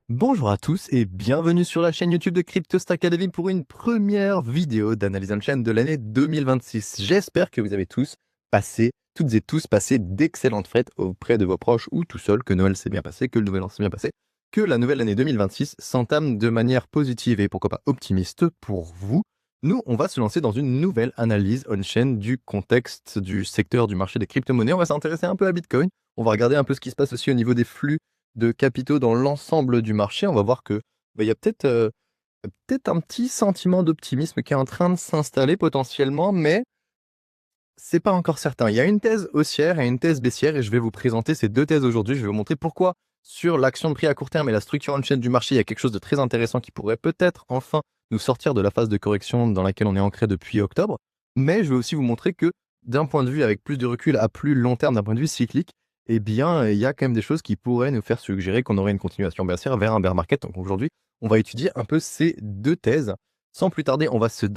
Bonjour à tous et bienvenue sur la chaîne YouTube de Cryptost Academy pour une première vidéo d'analyse on-chain de l'année 2026. J'espère que vous avez toutes et tous passé d'excellentes fêtes auprès de vos proches ou tout seul, que Noël s'est bien passé, que le Nouvel An s'est bien passé, que la nouvelle année 2026 s'entame de manière positive et pourquoi pas optimiste pour vous. Nous, on va se lancer dans une nouvelle analyse on-chain du contexte du secteur du marché des crypto-monnaies. On va s'intéresser un peu à Bitcoin. On va regarder un peu ce qui se passe aussi au niveau des flux de capitaux dans l'ensemble du marché. On va voir que il y a peut-être un petit sentiment d'optimisme qui est en train de s'installer potentiellement, mais c'est pas encore certain. Il y a une thèse haussière et une thèse baissière et je vais vous présenter ces deux thèses aujourd'hui. Je vais vous montrer pourquoi sur l'action de prix à court terme et la structure on-chain du marché, il y a quelque chose de très intéressant qui pourrait peut-être enfin nous sortir de la phase de correction dans laquelle on est ancré depuis octobre. Mais je vais aussi vous montrer que d'un point de vue avec plus de recul à plus long terme, d'un point de vue cyclique, eh bien, il y a quand même des choses qui pourraient nous faire suggérer qu'on aurait une continuation baissière vers un bear market. Donc aujourd'hui, on va étudier un peu ces deux thèses. Sans plus tarder, on va se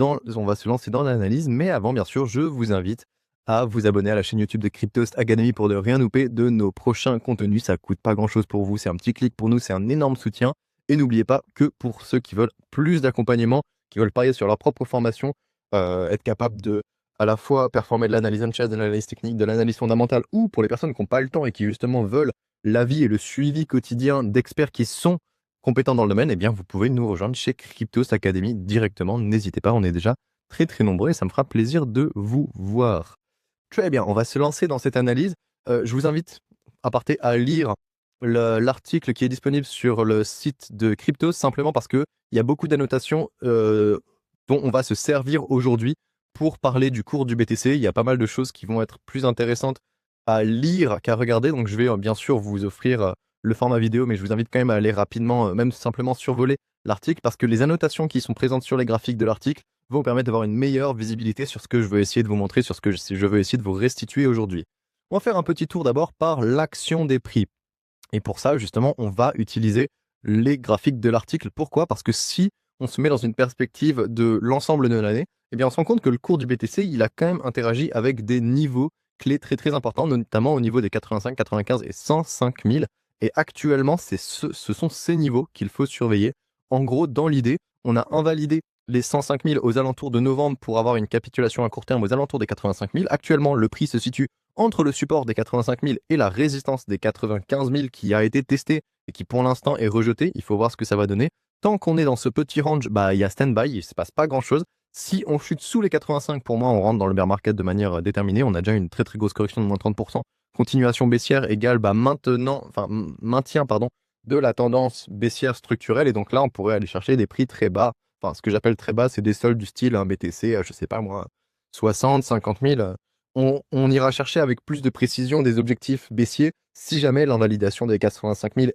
lancer dans l'analyse. Mais avant, bien sûr, je vous invite à vous abonner à la chaîne YouTube de Cryptost Academy pour ne rien louper de nos prochains contenus. Ça coûte pas grand-chose pour vous, c'est un petit clic pour nous, c'est un énorme soutien. Et n'oubliez pas que pour ceux qui veulent plus d'accompagnement, qui veulent parier sur leur propre formation, être capable de à la fois performer de l'analyse on-chain, de l'analyse technique, de l'analyse fondamentale, ou pour les personnes qui n'ont pas le temps et qui justement veulent l'avis et le suivi quotidien d'experts qui sont compétents dans le domaine, eh bien vous pouvez nous rejoindre chez Cryptos Academy directement. N'hésitez pas, on est déjà très très nombreux et ça me fera plaisir de vous voir. Très bien, on va se lancer dans cette analyse. Je vous invite à partir à lire l'article qui est disponible sur le site de Cryptos, simplement parce qu'il y a beaucoup d'annotations dont on va se servir aujourd'hui pour parler du cours du BTC. Il y a pas mal de choses qui vont être plus intéressantes à lire qu'à regarder. Donc je vais bien sûr vous offrir le format vidéo, mais je vous invite quand même à aller rapidement, même simplement survoler l'article, parce que les annotations qui sont présentes sur les graphiques de l'article vont vous permettre d'avoir une meilleure visibilité sur ce que je veux essayer de vous montrer, sur ce que je veux essayer de vous restituer aujourd'hui. On va faire un petit tour d'abord par l'action des prix. Et pour ça, justement, on va utiliser les graphiques de l'article. Pourquoi? Parce que si on se met dans une perspective de l'ensemble de l'année, eh bien, on se rend compte que le cours du BTC, il a quand même interagi avec des niveaux clés très très importants, notamment au niveau des 85, 95 et 105 000. Et actuellement, ce sont ces niveaux qu'il faut surveiller. En gros, dans l'idée, on a invalidé les 105 000 aux alentours de novembre pour avoir une capitulation à court terme aux alentours des 85 000. Actuellement, le prix se situe entre le support des 85 000 et la résistance des 95 000 qui a été testée et qui pour l'instant est rejetée. Il faut voir ce que ça va donner. Tant qu'on est dans ce petit range, il y a stand-by, il ne se passe pas grand-chose. Si on chute sous les 85, pour moi, on rentre dans le bear market de manière déterminée. On a déjà une très très grosse correction de moins 30%. Continuation baissière égale maintien de la tendance baissière structurelle. Et donc là, on pourrait aller chercher des prix très bas. Enfin, ce que j'appelle très bas, c'est des soldes du style BTC, je sais pas moi, 60, 50 000. On ira chercher avec plus de précision des objectifs baissiers si jamais l'invalidation des 85 000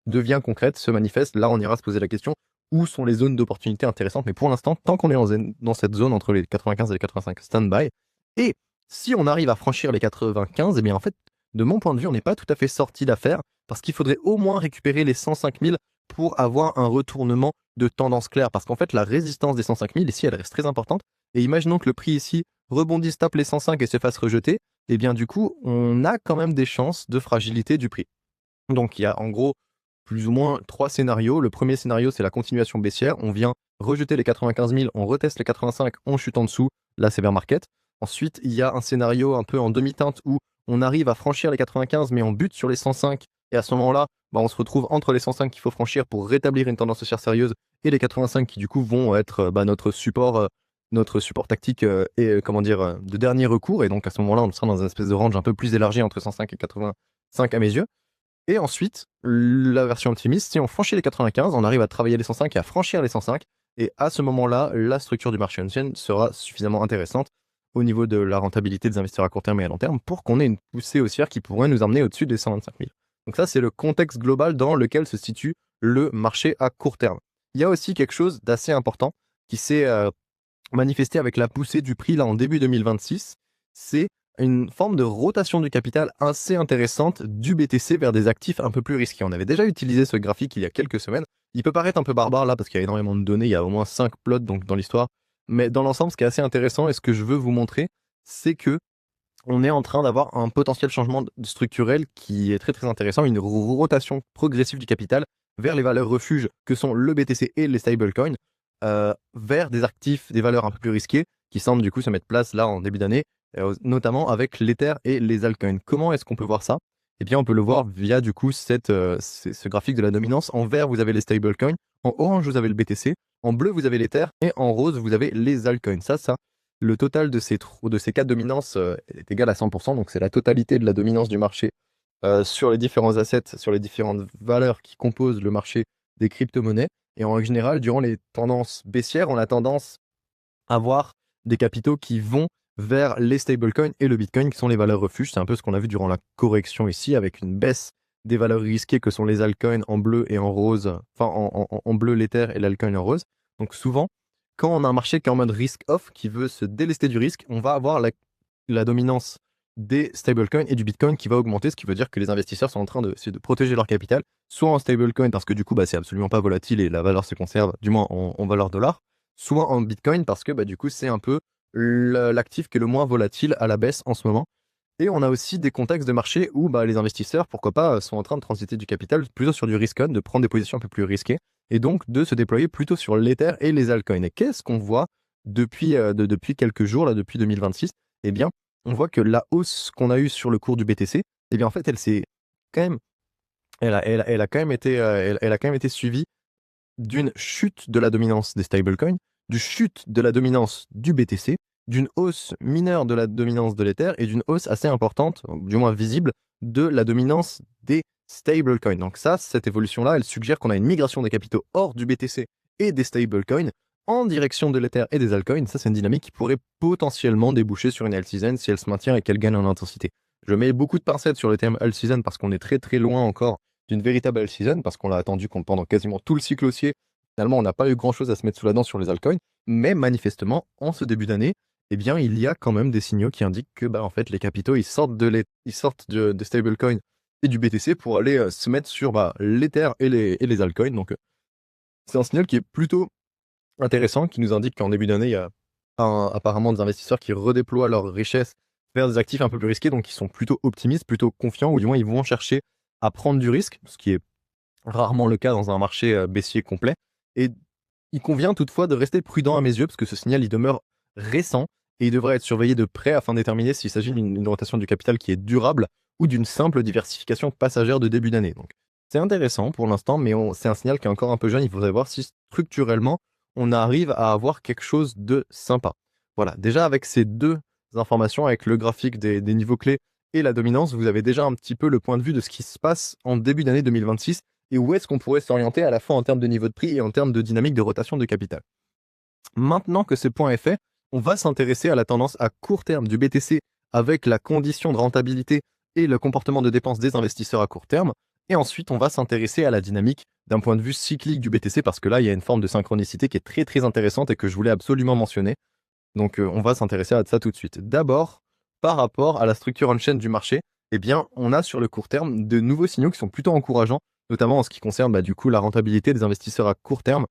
devient concrète, se manifeste. Là, on ira se poser la question, où sont les zones d'opportunité intéressantes? Mais pour l'instant, tant qu'on est dans cette zone entre les 95 et les 85, stand-by. Et si on arrive à franchir les 95, eh bien en fait, de mon point de vue, on n'est pas tout à fait sorti d'affaire, parce qu'il faudrait au moins récupérer les 105 000 pour avoir un retournement de tendance claire. Parce qu'en fait, la résistance des 105 000, ici, elle reste très importante. Et imaginons que le prix ici rebondisse, tape les 105 et se fasse rejeter, et bien du coup, on a quand même des chances de fragilité du prix. Donc il y a en gros plus ou moins 3 scénarios. Le premier scénario, c'est la continuation baissière. On vient rejeter les 95 000, on reteste les 85, on chute en dessous. Là, c'est bear market. Ensuite, il y a un scénario un peu en demi-teinte où on arrive à franchir les 95, mais on bute sur les 105. Et à ce moment-là, on se retrouve entre les 105 qu'il faut franchir pour rétablir une tendance haussière sérieuse et les 85 qui du coup vont être notre support tactique de dernier recours. Et donc à ce moment-là, on sera dans une espèce de range un peu plus élargi entre 105 et 85 à mes yeux. Et ensuite, la version optimiste, si on franchit les 95, on arrive à travailler les 105 et à franchir les 105. Et à ce moment-là, la structure du marché on-chain sera suffisamment intéressante au niveau de la rentabilité des investisseurs à court terme et à long terme pour qu'on ait une poussée haussière qui pourrait nous amener au-dessus des 125 000. Donc ça, c'est le contexte global dans lequel se situe le marché à court terme. Il y a aussi quelque chose d'assez important qui s'est manifesté avec la poussée du prix là en début 2026, c'est une forme de rotation du capital assez intéressante du BTC vers des actifs un peu plus risqués. On avait déjà utilisé ce graphique il y a quelques semaines. Il peut paraître un peu barbare là parce qu'il y a énormément de données, il y a au moins 5 plots donc, dans l'histoire. Mais dans l'ensemble, ce qui est assez intéressant et ce que je veux vous montrer, c'est que on est en train d'avoir un potentiel changement structurel qui est très très intéressant, une rotation progressive du capital vers les valeurs refuges que sont le BTC et les stablecoins, vers des actifs, des valeurs un peu plus risquées qui semblent du coup se mettre place là en début d'année, notamment avec l'Ether et les altcoins. Comment est-ce qu'on peut voir ça? Eh bien, on peut le voir via du coup ce graphique de la dominance. En vert, vous avez les stablecoins, en orange, vous avez le BTC, en bleu, vous avez l'Ether et en rose, vous avez les altcoins. Ça, le total de ces quatre dominances est égal à 100%, donc c'est la totalité de la dominance du marché sur les différents assets, sur les différentes valeurs qui composent le marché des crypto-monnaies. Et en général, durant les tendances baissières, on a tendance à avoir des capitaux qui vont vers les stablecoins et le Bitcoin, qui sont les valeurs refuges. C'est un peu ce qu'on a vu durant la correction ici, avec une baisse des valeurs risquées que sont les altcoins en bleu et en rose, enfin en bleu l'Ether et l'altcoin en rose. Donc souvent, quand on a un marché qui est en mode risk-off, qui veut se délester du risque, on va avoir la dominance des stablecoins et du Bitcoin qui va augmenter, ce qui veut dire que les investisseurs sont en train de protéger leur capital, soit en stablecoin parce que du coup c'est absolument pas volatile et la valeur se conserve, du moins en valeur dollar, soit en Bitcoin parce que du coup c'est un peu l'actif qui est le moins volatile à la baisse en ce moment. Et on a aussi des contextes de marché où les investisseurs, pourquoi pas, sont en train de transiter du capital plutôt sur du risk-on, de prendre des positions un peu plus risquées, et donc de se déployer plutôt sur l'Ether et les altcoins. Et qu'est-ce qu'on voit depuis quelques jours, là, depuis 2026? Eh bien, on voit que la hausse qu'on a eue sur le cours du BTC, eh bien, en fait, elle s'est quand même, elle a quand même été, elle a quand même été suivie d'une chute de la dominance des stablecoins, d'une chute de la dominance du BTC, d'une hausse mineure de la dominance de l'Ether et d'une hausse assez importante, du moins visible, de la dominance des stablecoins. Donc ça, cette évolution-là, elle suggère qu'on a une migration des capitaux hors du BTC et des stablecoins en direction de l'Ether et des altcoins. Ça, c'est une dynamique qui pourrait potentiellement déboucher sur une alt season si elle se maintient et qu'elle gagne en intensité. Je mets beaucoup de pincettes sur le terme alt season parce qu'on est très très loin encore d'une véritable alt season, parce qu'on l'a attendu pendant quasiment tout le cycle haussier. Finalement, on n'a pas eu grand-chose à se mettre sous la dent sur les altcoins, mais manifestement, en ce début d'année, eh bien, il y a quand même des signaux qui indiquent que en fait, les capitaux ils sortent de stablecoins et du BTC pour aller se mettre sur l'Ether et les altcoins. Donc, c'est un signal qui est plutôt intéressant, qui nous indique qu'en début d'année, il y a apparemment des investisseurs qui redéploient leur richesse vers des actifs un peu plus risqués, donc ils sont plutôt optimistes, plutôt confiants, ou du moins ils vont chercher à prendre du risque, ce qui est rarement le cas dans un marché baissier complet. Et il convient toutefois de rester prudent à mes yeux, parce que ce signal il demeure récent et il devrait être surveillé de près afin de déterminer s'il s'agit d'une rotation du capital qui est durable ou d'une simple diversification passagère de début d'année. Donc c'est intéressant pour l'instant, mais c'est un signal qui est encore un peu jeune. Il faudrait voir si structurellement on arrive à avoir quelque chose de sympa. Voilà, déjà avec ces deux informations, avec le graphique des niveaux clés et la dominance, vous avez déjà un petit peu le point de vue de ce qui se passe en début d'année 2026 et où est-ce qu'on pourrait s'orienter à la fois en termes de niveau de prix et en termes de dynamique de rotation de capital. Maintenant que ce point est fait, on va s'intéresser à la tendance à court terme du BTC avec la condition de rentabilité et le comportement de dépense des investisseurs à court terme. Et ensuite, on va s'intéresser à la dynamique d'un point de vue cyclique du BTC parce que là, il y a une forme de synchronicité qui est très très intéressante et que je voulais absolument mentionner. Donc, on va s'intéresser à ça tout de suite. D'abord, par rapport à la structure on-chain du marché, eh bien, on a sur le court terme de nouveaux signaux qui sont plutôt encourageants, notamment en ce qui concerne du coup la rentabilité des investisseurs à court terme.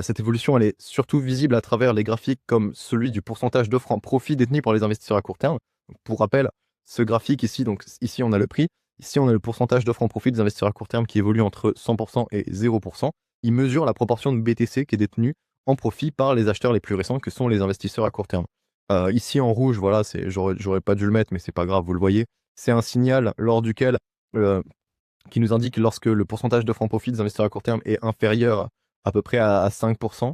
Cette évolution, elle est surtout visible à travers les graphiques comme celui du pourcentage d'offres en profit détenu par les investisseurs à court terme. Donc, pour rappel, ce graphique ici, donc ici on a le prix, ici on a le pourcentage d'offres en profit des investisseurs à court terme qui évolue entre 100% et 0%. Il mesure la proportion de BTC qui est détenue en profit par les acheteurs les plus récents que sont les investisseurs à court terme. Ici en rouge, voilà, j'aurais pas dû le mettre, mais c'est pas grave, vous le voyez. C'est un signal lors duquel qui nous indique lorsque le pourcentage d'offres en profit des investisseurs à court terme est inférieur à peu près à 5%.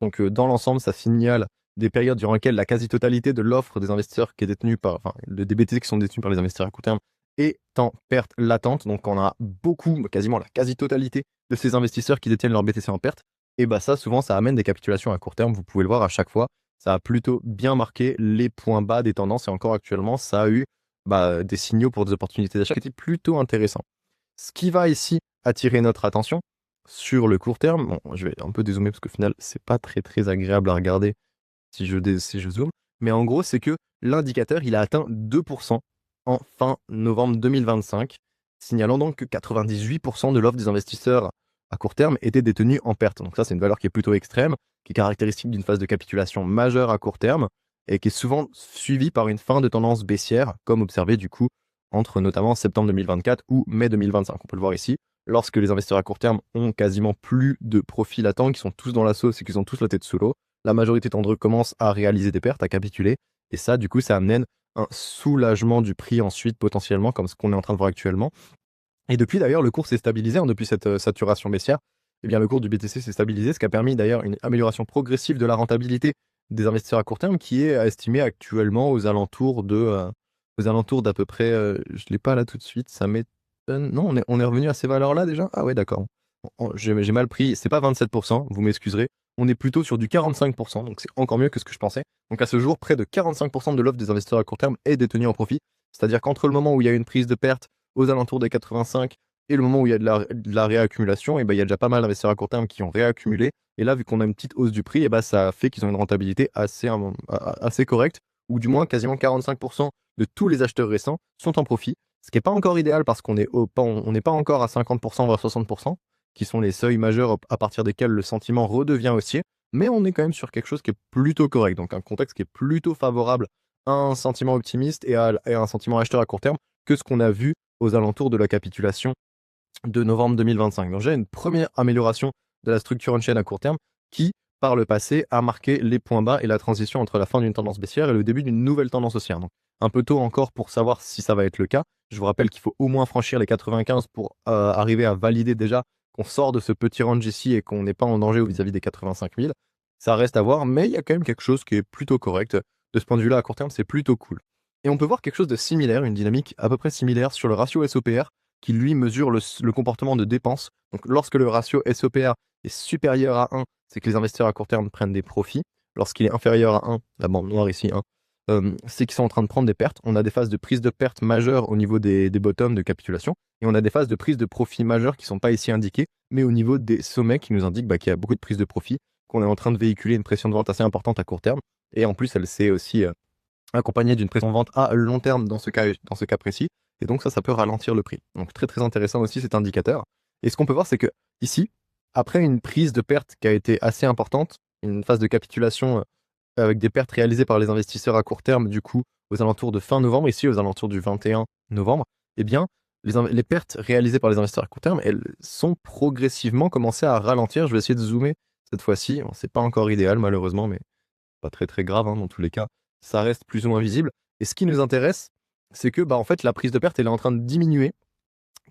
Donc dans l'ensemble, ça signale des périodes durant lesquelles la quasi-totalité de l'offre des investisseurs qui est détenue par, enfin, des BTC qui sont détenus par les investisseurs à court terme est en perte latente. Donc on a beaucoup, quasiment la quasi-totalité de ces investisseurs qui détiennent leur BTC en perte. Et ça, souvent, ça amène des capitulations à court terme. Vous pouvez le voir à chaque fois. Ça a plutôt bien marqué les points bas des tendances et encore actuellement, ça a eu des signaux pour des opportunités d'achat qui étaient plutôt intéressants. Ce qui va ici attirer notre attention sur le court terme, bon, je vais un peu dézoomer parce qu'au final, c'est pas très très agréable à regarder si je zoome, mais en gros, c'est que l'indicateur, il a atteint 2% en fin novembre 2025, signalant donc que 98% de l'offre des investisseurs à court terme était détenue en perte. Donc ça, c'est une valeur qui est plutôt extrême, qui est caractéristique d'une phase de capitulation majeure à court terme. et qui est souvent suivi par une fin de tendance baissière, comme observé du coup entre notamment septembre 2024 ou mai 2025. On peut le voir ici, lorsque les investisseurs à court terme ont quasiment plus de profits latents, qui sont tous dans la sauce et qui ont tous la tête sous l'eau, la majorité d'entre eux commencent à réaliser des pertes, à capituler, et ça, du coup, ça amène un soulagement du prix ensuite, potentiellement, comme ce qu'on est en train de voir actuellement. Et depuis, d'ailleurs, le cours s'est stabilisé, hein, depuis cette saturation baissière. Eh bien, le cours du BTC s'est stabilisé, ce qui a permis d'ailleurs une amélioration progressive de la rentabilité des investisseurs à court terme, qui est estimée actuellement aux alentours d'à peu près, je ne l'ai pas là tout de suite, ça m'étonne. Non, on est revenu à ces valeurs-là déjà? Ah ouais, d'accord. J'ai mal pris, c'est pas 27%, vous m'excuserez. On est plutôt sur du 45%, donc c'est encore mieux que ce que je pensais. Donc à ce jour, près de 45% de l'offre des investisseurs à court terme est détenue en profit. C'est-à-dire qu'entre le moment où il y a une prise de perte aux alentours des 85 et le moment où il y a de la réaccumulation, et ben, il y a déjà pas mal d'investisseurs à court terme qui ont réaccumulé. Et là, vu qu'on a une petite hausse du prix, et ben, ça fait qu'ils ont une rentabilité assez correcte, ou du moins quasiment 45% de tous les acheteurs récents sont en profit, ce qui n'est pas encore idéal parce qu'on n'est pas encore à 50% voire 60%, qui sont les seuils majeurs à partir desquels le sentiment redevient haussier, mais on est quand même sur quelque chose qui est plutôt correct, donc un contexte qui est plutôt favorable à un sentiment optimiste et à un sentiment acheteur à court terme que ce qu'on a vu aux alentours de la capitulation de novembre 2025. Donc j'ai une première amélioration de la structure on-chain à court terme qui, par le passé, a marqué les points bas et la transition entre la fin d'une tendance baissière et le début d'une nouvelle tendance haussière. Donc un peu tôt encore pour savoir si ça va être le cas. Je vous rappelle qu'il faut au moins franchir les 95 pour arriver à valider déjà qu'on sort de ce petit range ici et qu'on n'est pas en danger vis-à-vis des 85 000. Ça reste à voir, mais il y a quand même quelque chose qui est plutôt correct. De ce point de vue-là, à court terme, c'est plutôt cool. Et on peut voir quelque chose de similaire, une dynamique à peu près similaire sur le ratio SOPR, qui lui mesure le comportement de dépense. Donc lorsque le ratio SOPR est supérieur à 1, c'est que les investisseurs à court terme prennent des profits. Lorsqu'il est inférieur à 1, la bande noire ici, 1, c'est qu'ils sont en train de prendre des pertes. On a des phases de prise de perte majeures au niveau des bottoms de capitulation, et on a des phases de prise de profit majeures qui ne sont pas ici indiquées, mais au niveau des sommets qui nous indiquent qu'il y a beaucoup de prise de profit, qu'on est en train de véhiculer une pression de vente assez importante à court terme. Et en plus, elle s'est aussi accompagnée d'une pression de vente à long terme dans ce cas précis. Et donc ça peut ralentir le prix. Donc très très intéressant aussi cet indicateur. Et ce qu'on peut voir, c'est que ici, après une prise de perte qui a été assez importante, une phase de capitulation avec des pertes réalisées par les investisseurs à court terme, du coup, aux alentours de fin novembre, ici aux alentours du 21 novembre, eh bien, les pertes réalisées par les investisseurs à court terme, elles sont progressivement commencées à ralentir. Je vais essayer de zoomer cette fois-ci. Bon, c'est pas encore idéal malheureusement, mais pas très très grave, hein, dans tous les cas. Ça reste plus ou moins visible. Et ce qui nous intéresse, c'est que en fait, la prise de perte elle est en train de diminuer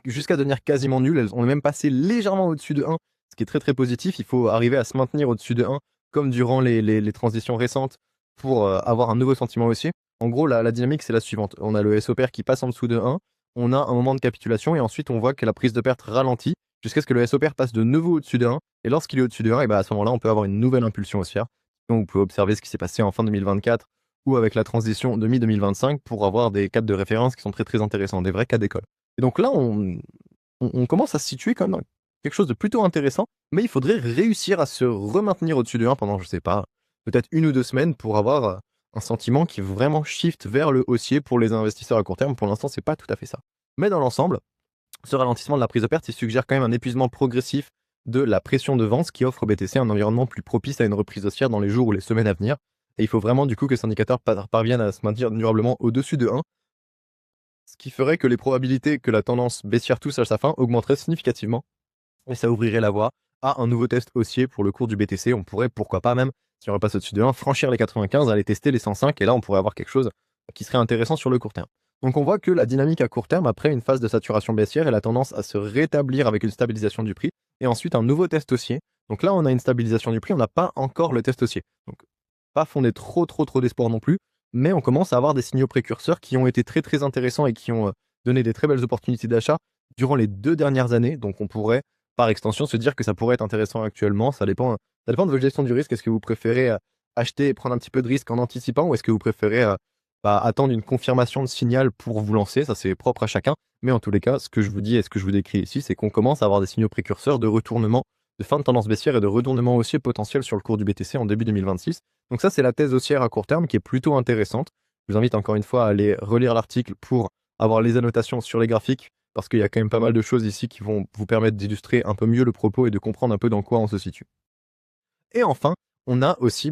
jusqu'à devenir quasiment nulle. On est même passé légèrement au-dessus de 1, ce qui est très très positif. Il faut arriver à se maintenir au-dessus de 1, comme durant les transitions récentes, pour avoir un nouveau sentiment haussier. En gros, la dynamique, c'est la suivante. On a le SOPR qui passe en dessous de 1, on a un moment de capitulation, et ensuite on voit que la prise de perte ralentit, jusqu'à ce que le SOPR passe de nouveau au-dessus de 1, et lorsqu'il est au-dessus de 1, et à ce moment-là, on peut avoir une nouvelle impulsion haussière. Donc, vous pouvez observer ce qui s'est passé en fin 2024, ou avec la transition de mi-2025, pour avoir des cadres de référence qui sont très très intéressants, des vrais cas d'école. Et donc là, on commence à se situer comme dans quelque chose de plutôt intéressant, mais il faudrait réussir à se remaintenir au-dessus de 1 pendant, je sais pas, peut-être 1 ou 2 semaines pour avoir un sentiment qui vraiment shift vers le haussier pour les investisseurs à court terme. Pour l'instant, c'est pas tout à fait ça. Mais dans l'ensemble, ce ralentissement de la prise de perte, il suggère quand même un épuisement progressif de la pression de vente, ce qui offre au BTC un environnement plus propice à une reprise haussière dans les jours ou les semaines à venir. Et il faut vraiment du coup que cet indicateur parvienne à se maintenir durablement au-dessus de 1, ce qui ferait que les probabilités que la tendance baissière touche à sa fin augmenteraient significativement, et ça ouvrirait la voie à un nouveau test haussier pour le cours du BTC. On pourrait, pourquoi pas même, si on repasse au-dessus de 1, franchir les 95, aller tester les 105, et là on pourrait avoir quelque chose qui serait intéressant sur le court terme. Donc on voit que la dynamique à court terme, après une phase de saturation baissière, elle a tendance à se rétablir avec une stabilisation du prix, et ensuite un nouveau test haussier. Donc là on a une stabilisation du prix, on n'a pas encore le test haussier. Donc pas fondé trop d'espoir non plus, mais on commence à avoir des signaux précurseurs qui ont été très très intéressants et qui ont donné des très belles opportunités d'achat durant les 2 dernières années. Donc on pourrait, par extension, se dire que ça pourrait être intéressant actuellement. Ça dépend de votre gestion du risque. Est-ce que vous préférez acheter et prendre un petit peu de risque en anticipant, ou est-ce que vous préférez attendre une confirmation de signal pour vous lancer? Ça, c'est propre à chacun. Mais en tous les cas, ce que je vous dis et ce que je vous décris ici, c'est qu'on commence à avoir des signaux précurseurs de retournement, de fin de tendance baissière et de retournement haussier potentiel sur le cours du BTC en début 2026. Donc ça, c'est la thèse haussière à court terme qui est plutôt intéressante. Je vous invite encore une fois à aller relire l'article pour avoir les annotations sur les graphiques, parce qu'il y a quand même pas mal de choses ici qui vont vous permettre d'illustrer un peu mieux le propos et de comprendre un peu dans quoi on se situe. Et enfin, on a aussi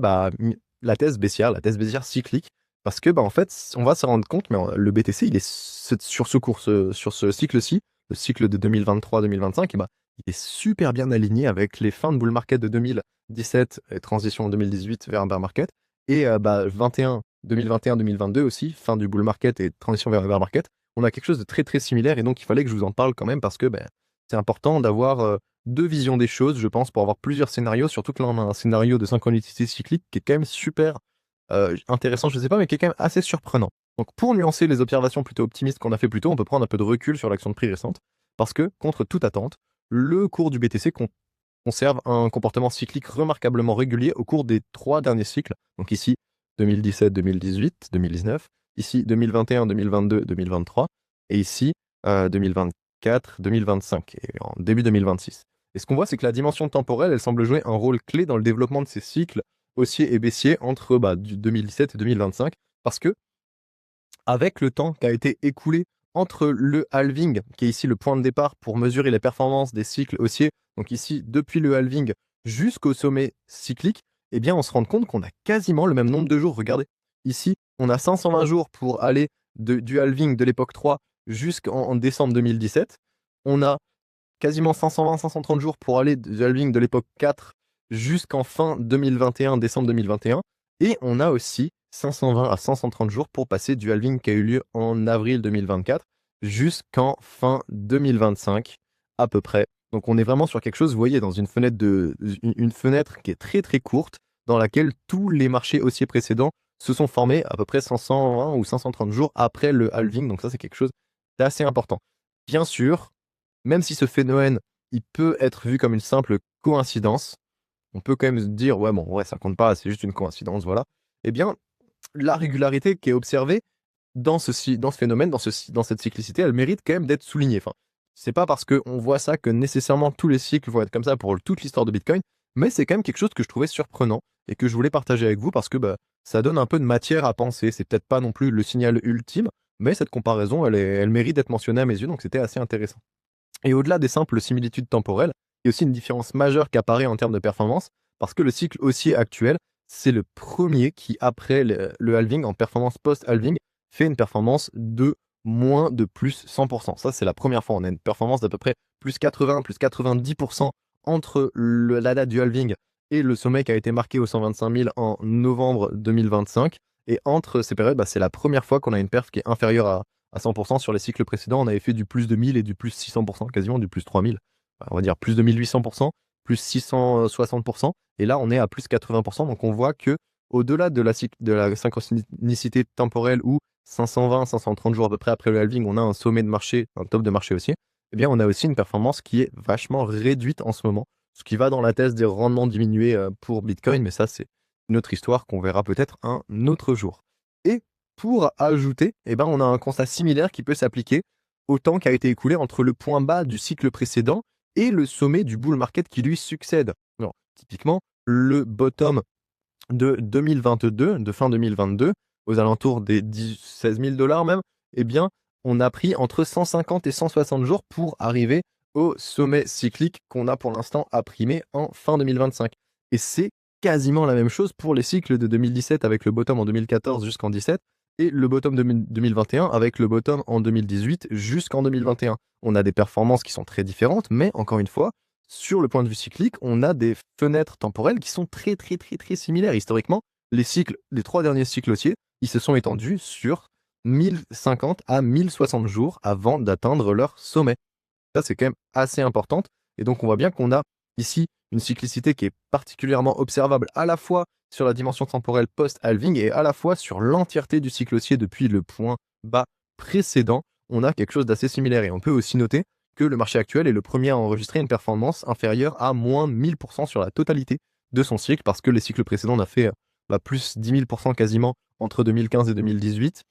la thèse baissière cyclique, parce que en fait, on va se rendre compte, mais le BTC, il est sur ce cours, sur ce cycle-ci, le cycle de 2023-2025, il est super bien aligné avec les fins de bull market de 2017 et transition en 2018 vers un bear market, et 2021-2022 aussi, fin du bull market et transition vers un bear market. On a quelque chose de très très similaire, et donc il fallait que je vous en parle quand même, parce que c'est important d'avoir deux visions des choses, je pense, pour avoir plusieurs scénarios, surtout que là on a un scénario de synchronicité cyclique qui est quand même super intéressant, je sais pas, mais qui est quand même assez surprenant. Donc pour nuancer les observations plutôt optimistes qu'on a fait plus tôt, on peut prendre un peu de recul sur l'action de prix récente, parce que, contre toute attente, le cours du BTC conserve un comportement cyclique remarquablement régulier au cours des 3 derniers cycles. Donc ici, 2017, 2018, 2019, ici 2021, 2022, 2023, et ici 2024, 2025, et en début 2026. Et ce qu'on voit, c'est que la dimension temporelle, elle semble jouer un rôle clé dans le développement de ces cycles haussiers et baissiers entre du 2017 et 2025, parce que, avec le temps qui a été écoulé entre le halving, qui est ici le point de départ pour mesurer les performances des cycles haussiers, donc ici, depuis le halving jusqu'au sommet cyclique, eh bien, on se rend compte qu'on a quasiment le même nombre de jours. Regardez, ici, on a 520 jours pour aller du halving de l'époque 3 jusqu'en décembre 2017. On a quasiment 520-530 jours pour aller du halving de l'époque 4 jusqu'en fin 2021, décembre 2021. Et on a aussi 520 à 530 jours pour passer du halving qui a eu lieu en avril 2024 jusqu'en fin 2025 à peu près. Donc on est vraiment sur quelque chose, vous voyez, dans une fenêtre qui est très très courte, dans laquelle tous les marchés haussiers précédents se sont formés à peu près 520 ou 530 jours après le halving. Donc ça, c'est quelque chose d'assez important. Bien sûr, même si ce phénomène, il peut être vu comme une simple coïncidence, on peut quand même se dire, ouais, bon, ouais, ça compte pas, c'est juste une coïncidence, voilà. Eh bien, la régularité qui est observée dans ce phénomène, dans cette cyclicité, elle mérite quand même d'être soulignée. Enfin, c'est pas parce qu'on voit ça que nécessairement tous les cycles vont être comme ça pour toute l'histoire de Bitcoin, mais c'est quand même quelque chose que je trouvais surprenant et que je voulais partager avec vous parce que ça donne un peu de matière à penser. C'est peut-être pas non plus le signal ultime, mais cette comparaison, elle mérite d'être mentionnée à mes yeux, donc c'était assez intéressant. Et au-delà des simples similitudes temporelles, il y a aussi une différence majeure qui apparaît en termes de performance, parce que le cycle haussier actuel, c'est le premier qui, après le halving, en performance post-halving, fait une performance de moins de plus 100%. Ça, c'est la première fois. On a une performance d'à peu près plus 80, plus 90% entre la date du halving et le sommet qui a été marqué au 125 000 en novembre 2025. Et entre ces périodes, c'est la première fois qu'on a une perf qui est inférieure à 100%. Sur les cycles précédents, on avait fait du plus de 1000 et du plus 600%, quasiment du plus 3000. On va dire plus de 1800%, plus 660%. Et là, on est à plus 80%. Donc, on voit que au-delà de la synchronicité temporelle où 520, 530 jours à peu près après le halving, on a un sommet de marché, un top de marché aussi, eh bien, on a aussi une performance qui est vachement réduite en ce moment, ce qui va dans la thèse des rendements diminués pour Bitcoin, mais ça, c'est une autre histoire qu'on verra peut-être un autre jour. Et pour ajouter, on a un constat similaire qui peut s'appliquer au temps qui a été écoulé entre le point bas du cycle précédent et le sommet du bull market qui lui succède. Alors, typiquement, le bottom de 2022, de fin 2022, aux alentours des 16 000 $ même, on a pris entre 150 et 160 jours pour arriver au sommet cyclique qu'on a pour l'instant imprimé en fin 2025. Et c'est quasiment la même chose pour les cycles de 2017 avec le bottom en 2014 jusqu'en 2017 et le bottom de 2021 avec le bottom en 2018 jusqu'en 2021. On a des performances qui sont très différentes, mais encore une fois, sur le point de vue cyclique, on a des fenêtres temporelles qui sont très très très très similaires. Historiquement, les 3 derniers cycles haussiers, ils se sont étendus sur 1050 à 1060 jours avant d'atteindre leur sommet. Ça, c'est quand même assez importante. Et donc, on voit bien qu'on a ici une cyclicité qui est particulièrement observable à la fois sur la dimension temporelle post-halving et à la fois sur l'entièreté du cycle haussier depuis le point bas précédent. On a quelque chose d'assez similaire. Et on peut aussi noter que le marché actuel est le premier à enregistrer une performance inférieure à moins 1000% sur la totalité de son cycle, parce que les cycles précédents, on a fait plus 10 000% quasiment entre 2015 et 2018,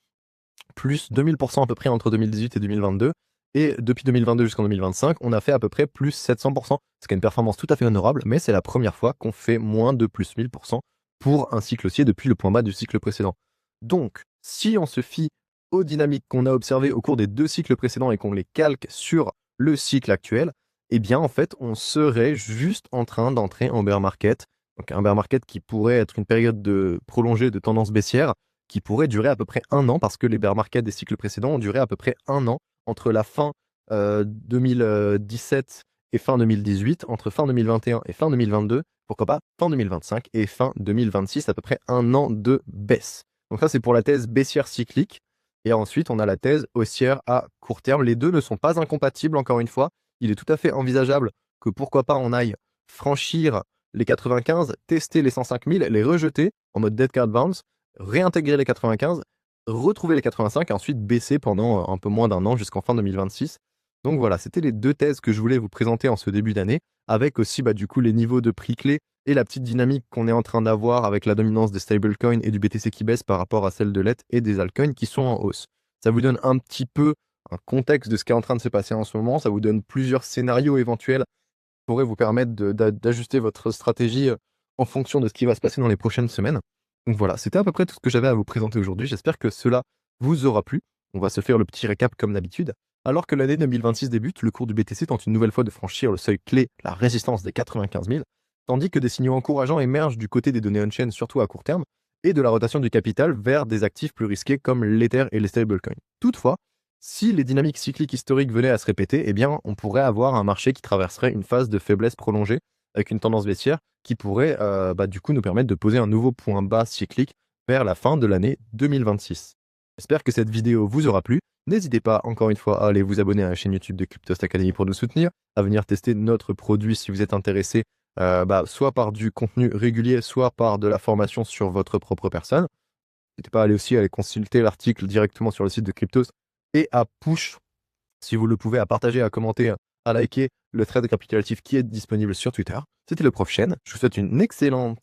plus 2000% à peu près entre 2018 et 2022, et depuis 2022 jusqu'en 2025, on a fait à peu près plus 700%, ce qui est une performance tout à fait honorable, mais c'est la première fois qu'on fait moins de plus 1000% pour un cycle haussier depuis le point bas du cycle précédent. Donc, si on se fie aux dynamiques qu'on a observées au cours des 2 cycles précédents et qu'on les calque sur le cycle actuel, en fait, on serait juste en train d'entrer en bear market Donc un bear market qui pourrait être une période prolongée de tendance baissière, qui pourrait durer à peu près 1 an, parce que les bear markets des cycles précédents ont duré à peu près 1 an, entre la fin 2017 et fin 2018, entre fin 2021 et fin 2022, pourquoi pas fin 2025 et fin 2026, à peu près 1 an de baisse. Donc ça, c'est pour la thèse baissière cyclique. Et ensuite, on a la thèse haussière à court terme. Les deux ne sont pas incompatibles, encore une fois. Il est tout à fait envisageable que pourquoi pas on aille franchir les 95, tester les 105 000, les rejeter en mode dead cat bounce, réintégrer les 95, retrouver les 85 et ensuite baisser pendant un peu moins d'un an jusqu'en fin 2026. Donc voilà, c'était les deux thèses que je voulais vous présenter en ce début d'année, avec aussi du coup les niveaux de prix clés et la petite dynamique qu'on est en train d'avoir avec la dominance des stablecoins et du BTC qui baisse par rapport à celle de l'ETH et des altcoins qui sont en hausse. Ça vous donne un petit peu un contexte de ce qui est en train de se passer en ce moment, ça vous donne plusieurs scénarios éventuels qui pourraient vous permettre d'ajuster votre stratégie en fonction de ce qui va se passer dans les prochaines semaines. Donc voilà, c'était à peu près tout ce que j'avais à vous présenter aujourd'hui. J'espère que cela vous aura plu. On va se faire le petit récap comme d'habitude. Alors que l'année 2026 débute, le cours du BTC tente une nouvelle fois de franchir le seuil clé, la résistance des 95 000, tandis que des signaux encourageants émergent du côté des données on-chain, surtout à court terme, et de la rotation du capital vers des actifs plus risqués comme l'Ether et les stablecoins. Toutefois, si les dynamiques cycliques historiques venaient à se répéter, eh bien, on pourrait avoir un marché qui traverserait une phase de faiblesse prolongée avec une tendance baissière qui pourrait du coup nous permettre de poser un nouveau point bas cyclique vers la fin de l'année 2026. J'espère que cette vidéo vous aura plu. N'hésitez pas, encore une fois, à aller vous abonner à la chaîne YouTube de Cryptost Academy pour nous soutenir, à venir tester notre produit si vous êtes intéressé, soit par du contenu régulier, soit par de la formation sur votre propre personne. N'hésitez pas à aller consulter l'article directement sur le site de Cryptos et à push, si vous le pouvez, à partager, à commenter, à liker le thread récapitulatif qui est disponible sur Twitter. C'était le Prof Chen. Je vous souhaite un excellent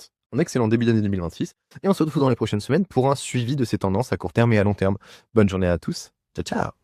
début d'année 2026 et on se retrouve dans les prochaines semaines pour un suivi de ces tendances à court terme et à long terme. Bonne journée à tous. Ciao, ciao.